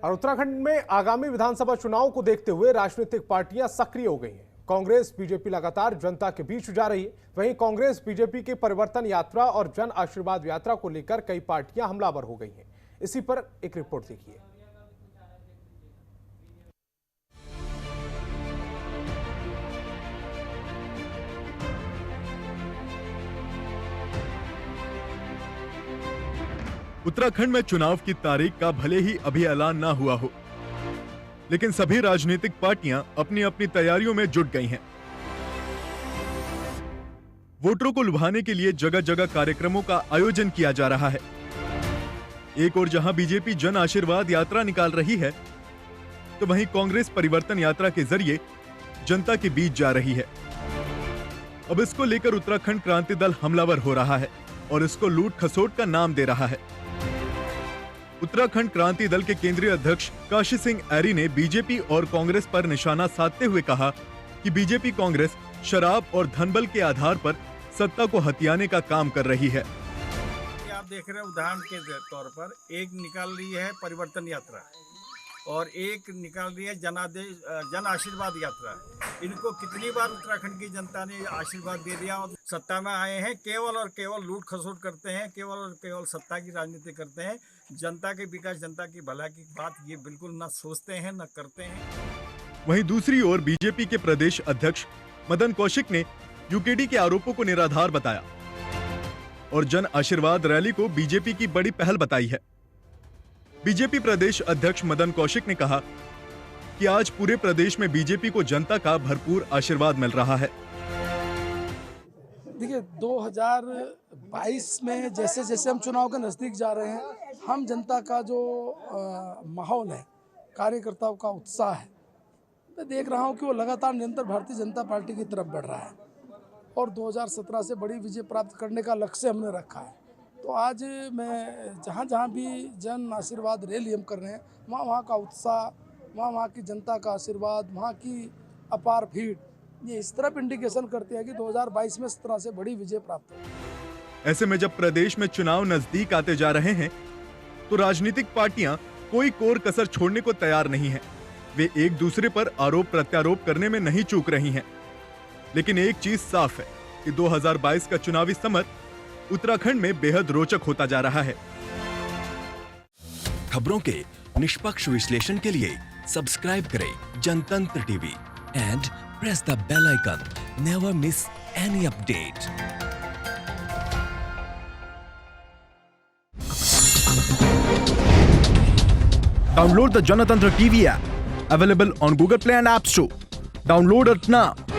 और उत्तराखंड में आगामी विधानसभा चुनाव को देखते हुए राजनीतिक पार्टियां सक्रिय हो गई हैं। कांग्रेस बीजेपी लगातार जनता के बीच जा रही है। वहीं कांग्रेस बीजेपी के परिवर्तन यात्रा और जन आशीर्वाद यात्रा को लेकर कई पार्टियां हमलावर हो गई हैं। इसी पर एक रिपोर्ट देखिए। उत्तराखंड में चुनाव की तारीख का भले ही अभी ऐलान ना हुआ हो, लेकिन सभी राजनीतिक पार्टियां अपनी अपनी तैयारियों में जुट गई हैं। वोटरों को लुभाने के लिए जगह जगह कार्यक्रमों का आयोजन किया जा रहा है। एक ओर जहां बीजेपी जन आशीर्वाद यात्रा निकाल रही है, तो वहीं कांग्रेस परिवर्तन यात्रा के जरिए जनता के बीच जा रही है। अब इसको लेकर उत्तराखंड क्रांति दल हमलावर हो रहा है और इसको लूट खसोट का नाम दे रहा है। उत्तराखंड क्रांति दल के केंद्रीय अध्यक्ष काशी सिंह ऐरी ने बीजेपी और कांग्रेस पर निशाना साधते हुए कहा कि बीजेपी कांग्रेस शराब और धनबल के आधार पर सत्ता को हथियाने का काम कर रही है। आप देख रहे हैं, उदाहरण के तौर पर एक निकाल रही है परिवर्तन यात्रा और एक निकाल रही है जन आशीर्वाद यात्रा। इनको कितनी बार उत्तराखंड की जनता ने आशीर्वाद दे दिया और सत्ता में आए हैं, केवल और केवल लूट खसोट करते हैं, केवल और केवल सत्ता की राजनीति करते हैं। जनता के विकास, जनता की भलाई की बात ये बिल्कुल न सोचते हैं न करते हैं। वहीं दूसरी ओर बीजेपी के प्रदेश अध्यक्ष मदन कौशिक ने यूकेडी के आरोपों को निराधार बताया और जन आशीर्वाद रैली को बीजेपी की बड़ी पहल बताई है। बीजेपी प्रदेश अध्यक्ष मदन कौशिक ने कहा कि आज पूरे प्रदेश में बीजेपी को जनता का भरपूर आशीर्वाद मिल रहा है। देखिए, 2022 में जैसे जैसे हम चुनाव के नज़दीक जा रहे हैं, हम जनता का जो माहौल है, कार्यकर्ताओं का उत्साह है, मैं देख रहा हूं कि वो लगातार निरंतर भारतीय जनता पार्टी की तरफ बढ़ रहा है और 2017 से बड़ी विजय प्राप्त करने का लक्ष्य हमने रखा है। तो आज मैं जहाँ भी जन आशीर्वाद रैली हम कर रहे हैं, वहाँ का उत्साह, वहाँ की जनता का आशीर्वाद, वहाँ की अपार भीड़, ये इस तरफ इंडिकेशन करते हैं कि 2022 में इस तरह से बड़ी विजय प्राप्त हो। ऐसे में जब प्रदेश में चुनाव नजदीक आते जा रहे हैं, तो राजनीतिक पार्टियां कोई कोर कसर छोड़ने को तैयार नहीं हैं। वे एक दूसरे पर आरोप प्रत्यारोप करने में नहीं चूक रही हैं। लेकिन एक चीज साफ है कि 2022 का चुनावी समर उत्तराखंड में बेहद रोचक होता जा रहा है। खबरों के निष्पक्ष विश्लेषण के लिए सब्सक्राइब करें Janatantra TV and press the bell icon. Never miss any update. Download the Janatantra TV app, available on Google Play and App Store. Download it now.